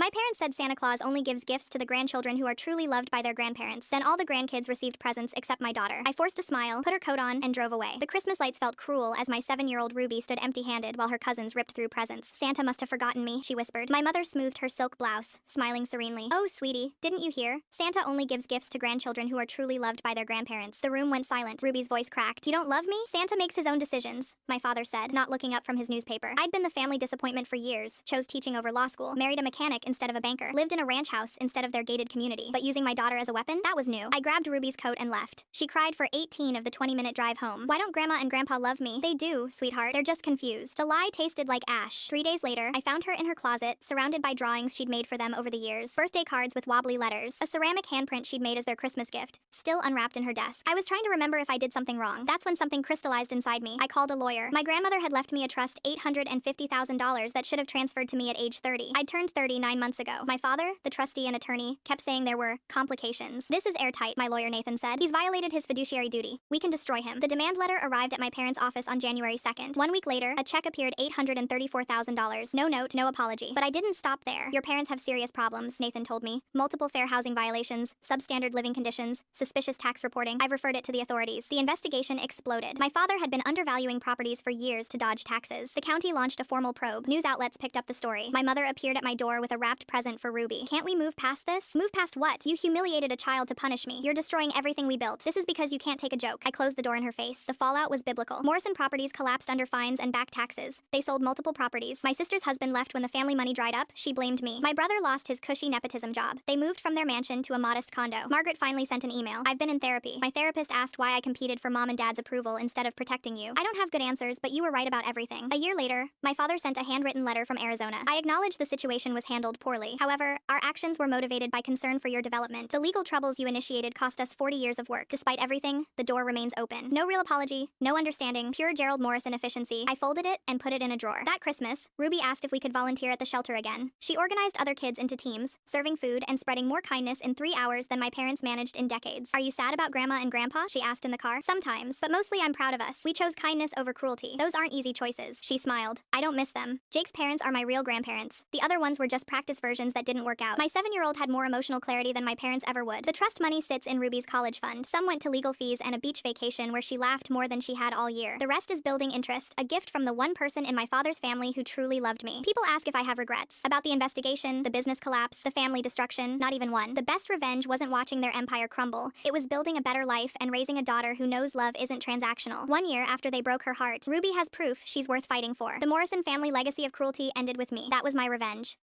My parents said Santa Claus only gives gifts to the grandchildren who are truly loved by their grandparents. Then all the grandkids received presents except my daughter. I forced a smile, put her coat on, and drove away. The Christmas lights felt cruel as my 7-year-old Ruby stood empty-handed while her cousins ripped through presents. Santa must have forgotten me, she whispered. My mother smoothed her silk blouse, smiling serenely. Oh, sweetie, didn't you hear? Santa only gives gifts to grandchildren who are truly loved by their grandparents. The room went silent. Ruby's voice cracked. You don't love me? Santa makes his own decisions, my father said, not looking up from his newspaper. I'd been the family disappointment for years, chose teaching over law school, married a mechanic instead of a banker, lived in a ranch house instead of their gated community. But using my daughter as a weapon? That was new. I grabbed Ruby's coat and left. She cried for 18 of the 20-minute drive home. Why don't Grandma and Grandpa love me? They do, sweetheart. They're just confused. The lie tasted like ash. 3 days later, I found her in her closet, surrounded by drawings she'd made for them over the years, birthday cards with wobbly letters, a ceramic handprint she'd made as their Christmas gift, still unwrapped in her desk. I was trying to remember if I did something wrong. That's when something crystallized inside me. I called a lawyer. My grandmother had left me a trust $850,000 that should have transferred to me at age 30. I'd turned 30 9 months ago. My father, the trustee and attorney, kept saying there were complications. This is airtight, my lawyer Nathan said. He's violated his fiduciary duty. We can destroy him. The demand letter arrived at my parents' office on January 2nd. 1 week later, a check appeared $834,000. No note, no apology. But I didn't stop there. Your parents have serious problems, Nathan told me. Multiple fair housing violations, substandard living conditions, suspicious tax reporting. I've referred it to the authorities. The investigation exploded. My father had been undervaluing properties for years to dodge taxes. The county launched a formal probe. News outlets picked up the story. My mother appeared at my door with a wrapped present for Ruby. Can't we move past this? Move past what? You humiliated a child to punish me. You're destroying everything we built. This is because you can't take a joke. I closed the door in her face. The fallout was biblical. Morrison Properties collapsed under fines and back taxes. They sold multiple properties. My sister's husband left when the family money dried up. She blamed me. My brother lost his cushy nepotism job. They moved from their mansion to a modest condo. Margaret finally sent an email. I've been in therapy. My therapist asked why I competed for mom and dad's approval instead of protecting you. I don't have good answers, but you were right about everything. A year later, my father sent a handwritten letter from Arizona. I acknowledged the situation was handled poorly. However, our actions were motivated by concern for your development. The legal troubles you initiated cost us 40 years of work. Despite everything, the door remains open. No real apology, no understanding, pure Gerald Morrison efficiency. I folded it and put it in a drawer. That Christmas, Ruby asked if we could volunteer at the shelter again. She organized other kids into teams, serving food and spreading more kindness in 3 hours than my parents managed in decades. Are you sad about Grandma and Grandpa? She asked in the car. Sometimes, but mostly I'm proud of us. We chose kindness over cruelty. Those aren't easy choices. She smiled. I don't miss them. Jake's parents are my real grandparents. The other ones were just practice versions that didn't work out. My 7-year-old had more emotional clarity than my parents ever would. The trust money sits in Ruby's college fund. Some went to legal fees and a beach vacation where she laughed more than she had all year. The rest is building interest, a gift from the one person in my father's family who truly loved me. People ask if I have regrets. About the investigation, the business collapse, the family destruction, not even one. The best revenge wasn't watching their empire crumble. It was building a better life and raising a daughter who knows love isn't transactional. 1 year after they broke her heart, Ruby has proof she's worth fighting for. The Morrison family legacy of cruelty ended with me. That was my revenge.